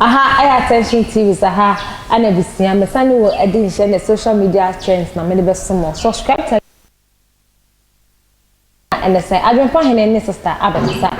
Aha, I attention TV aha, and ebusia me sani wo edi share the social media trends na me the best more. Subscribe to and say Adwenpahene ne sister abetisa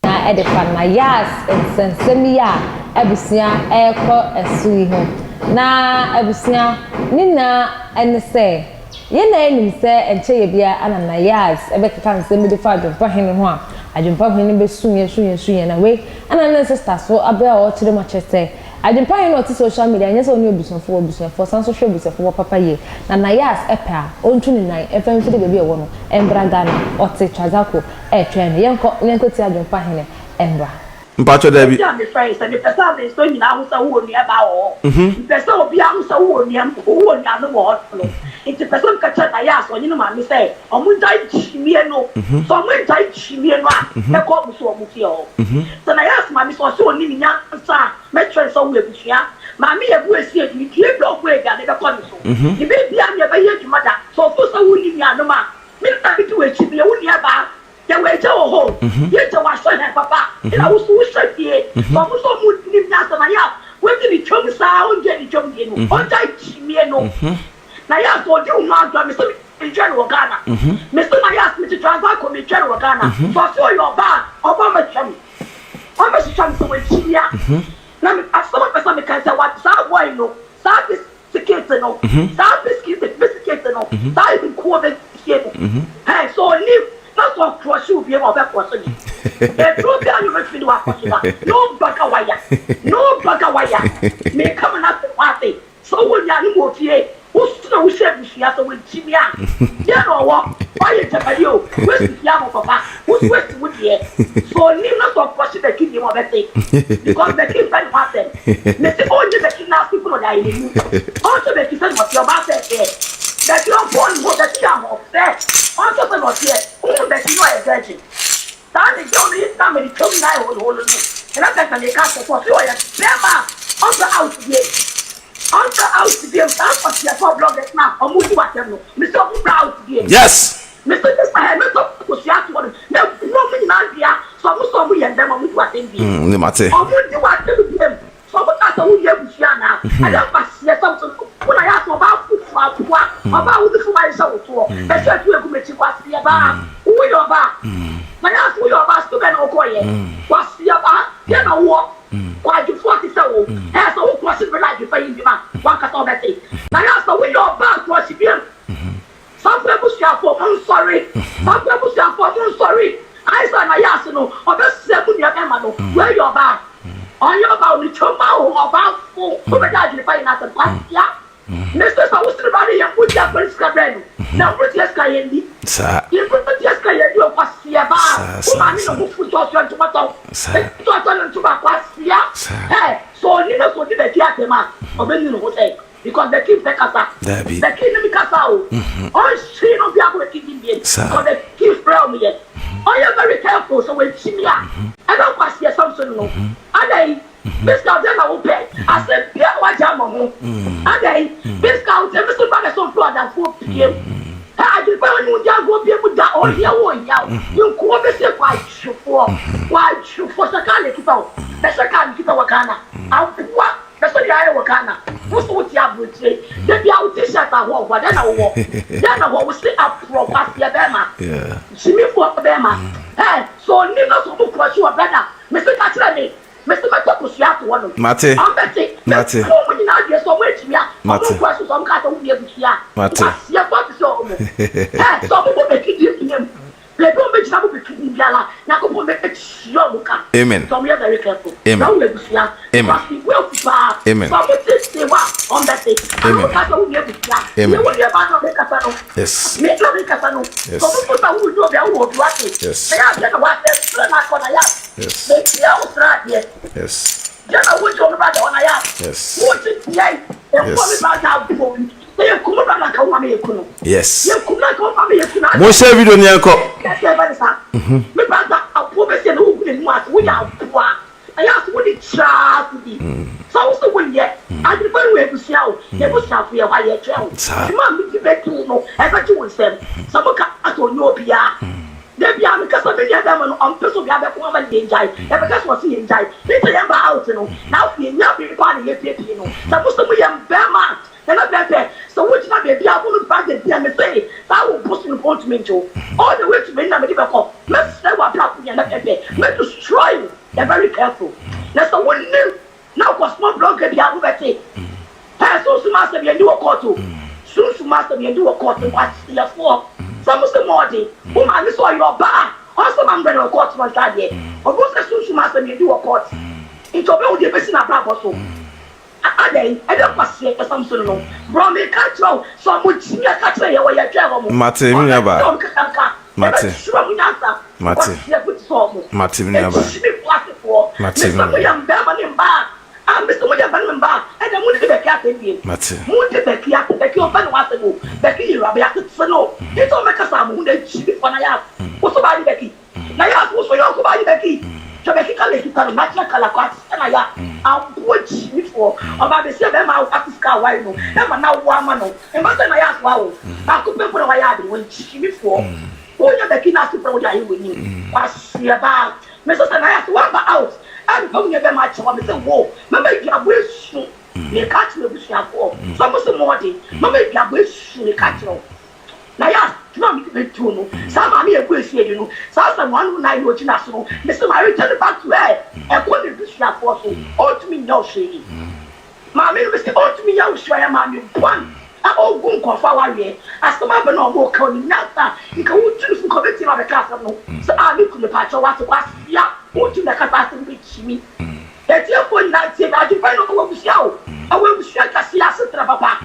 na edifa Nayas ensensemi ya ebusia eko esui ho. Na ebusia nina ene say ye na enim say enche ye bia ana Nayas ebekeka nsemi de fa Adwenpahene ho a Adwenpahene be sunye na we ana sister so abia o chire ma chese Adwenpahene on social media nyese oni obusonfo san so hwe obusonfo papa ye na Nayas epa ontu ni nan efan fi de bebe e wo no embraga na ote twazako e twen yenko ti Adwenpahene embra mpacho da bi ya me friends and the person is so nyina ho sa wo ni aba wo person obi a ho sa wo ni am wo ni anu wo no it's person ka cha Nayas onye no ma me say omu dai chimie no so omu dai chimie no a e ko bu so omu fi o so Nayas ma me so ni nya sa me try so we busia ma me e bu esi e ni tie block we ga de ko ni so ni be bia me ba ye dwuma da so fo so wo ni nya no ma me ta bi tu e chimie wo ni aba ya we je wo ho ye je wa so na papa ina wo so shafie so mo so mu ni nya so na ya we ti ni chom sa o je ni chom ye no o dai chimie no Nayas o de uma do me so mi jero Ghana me so Nayas me ti transfer ko mi jero Ghana so your ba oba ma cham o ma cham so we chimia na me asoma pesa me kan say what sa boy no sa biscuit no sa biscuit no sa even ko be here hey so live that's what cross you be about cross me e pro be you me feel what no baka wire me come na what so when ya ni mo fie wo share busia so we chimia ya no wo why you we ya mo papa wo die so ni na so cross the kid mo be because the kid very happen me say oh the kid na people that you also the kid say what your ba say that you are born for the jam of that also say what here who that you are a virgin that is only time the come now hold and I can make us for you are never also out here Uncle out there, that's what you have bloggers now. I'm moving what you know. Mr. Out there. Yes. Mr. This my head, Mr. Kusiatu. No, me not here. So I'm so we and them are moving what they be. The matter. I'm moving what they do them. So that's how we have Busiana. I don't pass here something. When I ask about food for about the food I saw for, I said you have to what's the about. Who your back? My ask who your back to get no coin. What's the about? Get no walk. Why you 40 so? As a question for like you pay him, one cut off that thing. Nayas, we your back was him. Some people shall for I'm sorry. Some people shall for I'm sorry. I saw Nayas, no, or best 7 year Emma, where your back. On your bow, the choma or about 4, over that you find out the past, yeah. Mr. Sausri and put your friends cabin. Now, put your sky in the sir. You put your sky in your past year bar. Who put your tomato. To my past year. Hey, so you know, so did the theatre man. Or then you will say, because the king take us up. The king of Casao. Oh, she don't be able to keep him in. So the king from me. Oh, you're very careful, so when she me up. I don't pass here something. And I. This guy then I will pay. I said, yeah, what jam on and then this guy every somebody so proud that 4 p.m. I just found you just go be able to all here one now. You come and say why you for Sakali keep out. The Sakali keep out Wakana. I'll what? That's what I Wakana. What's what you have to say? Then be out to shut that walk, but then I walk. Then I will stay up from past your Bema. Yeah. See me for Bema. Hey, so Nina so much for you better. Mr. Katrani. Mr. Matakusiatu one. Mate. I'm betting. Mate. Oh, when you now get so much, yeah. Mate. Questions on cat of the Busia. Mate. Yeah, what is so? Hey, some people make it him. They don't make some between Yala. Now go make it Yomuka. Amen. So we are very careful. Amen. Now we Busia. Amen. Well, amen. So we say what on that day. Amen. Amen. Yes. Make a casano. Yes. So we put a wood over there who want it. Yes. They are going to watch them. Yes. Yes. Just I want you to write on yes. What is the end? Yes. Yes. Most every day, Yanko. Me brother, I promise you, who will not we are poor. I ask what it shall be. So also when yet, I prefer where to sell. They will sell for your higher child. You might be back to know, as I do with them. Some cat on your PR. Debbie, I'm because of the other on person, we have a woman in Jai, and because what's in Jai, they remember out, now we now be party, you know, supposed to be a Bama, and a better. So, which not be a woman back the DMSA, that will push in front of me too. All the way to me, never call. Let's say what happened and let's destroy. They're very careful. That's the one new. Now, because small blog can be out of it. So, master, you do a quarter. Soon, master, you do a quarter. What's the four? Some of the morning, whom I saw your bar. Also, I'm going to a quarter one side yet. Or go to soon, master, you do a quarter. It's about the person of Bravo. I don't pass it for some sort of Bromley Catro, some would see a catcher where you travel. Martin, never. Martin, William Beverly Bar. And Mr. William Beverly Bar. And the moon to the captain. Moon to the captain, the kill Ben was ago. Becky, Rabbi, Sano. It's all make us a moon that she for Nayas. What's about Becky? Nayas was for your body, Becky. Jamaica, you can match a color class, and I'll watch you for about the 7 miles at the sky. Why no? Never now, woman. And Master Nayas, wow. I could be for a yard when she before. Oh, you're the king after what you winning. What's about Mrs. Nayas, one out. I'm going to be much of Mr. Wall. Mamma, you are wish you catch me with your for. Some of the morning, Mamma, you are wish you catch you. Nayas, you want me to be true. Some are me a wish you. Someone who I know, National, Mr. Mary, tell back to her and put the wish your for. Oh, to me, no shady. Mammy, Mr. Oh, to me, young swear, mammy, one. I all go for our year. As the mother no more coming now, you can choose to commit in the castle. So I need to the patch of what was, yeah, what to the capacity with me. That's your point, not say that you find out what we show. I will share Cassia Papa.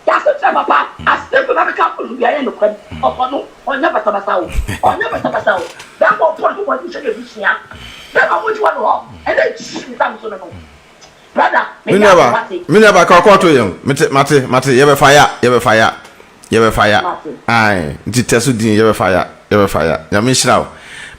That's a papa. I step another couple who are in the crib of no, or never Tabasao, or never Tabasao. That won't point to what you should be here. Then I want one wrong, and then she comes to know. Brother, me never call to him. Mate, you have fire. Aye, Titesu din, you have fire. Yamishra.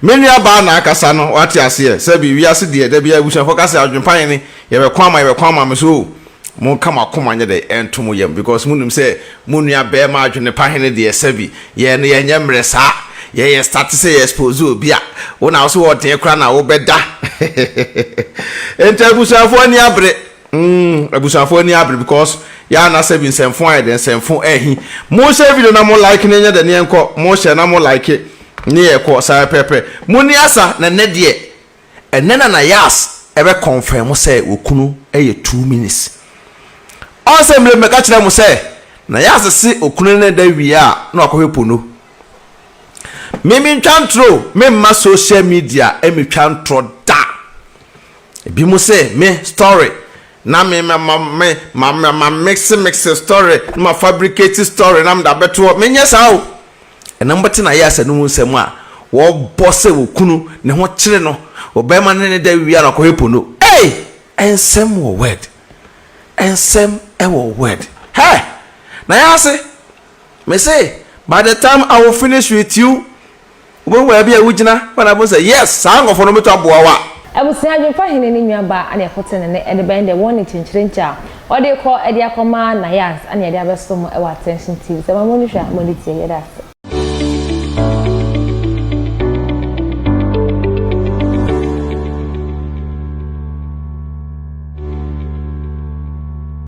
Many about Nakasano, what you see, Sebi, we are sitting there, we shall focus on Adwenpahene. You have a quama, so Moon come out, come on your day, and to Muyam, because Munum say, Munia bear margin the Pahene, dear Sebi, ye and Yamresa. Yeah, start to say exposure bia. When I was what your crown or better. Enter Busafoni abre. Busafoni abre because Yana saving some fine and some for eh. More saving no more like any other than Yanko, more shall no more like it. Near course, I pepper. Muniasa, na nedie. And then Nayas ever confirm, say, Ukunu, 2 minutes. Also, me catch them say, Nayas see Ukunu, there we are, no Kohipunu. Me twan tro me ma social media e me twan tro da bi mo say me story na me mix story ma fabricate story na me da beto me nya sa o enambati na Nayas no nsem a wo boss wo kunu ne ho kire no wo be ma ne da wi ara ko hepo no hey ensem wo word ensem e wo word hey Nayas me say by the time I will finish with you when we be a wujina when I say yes sang of no meto aboa Abusia Adwenpahene ni nyaba ane kote ne e de bend de one chinchirencha o de ko e de akoma Nayas ane de abesom e wa attention TV se ma monu hwa moniti ye da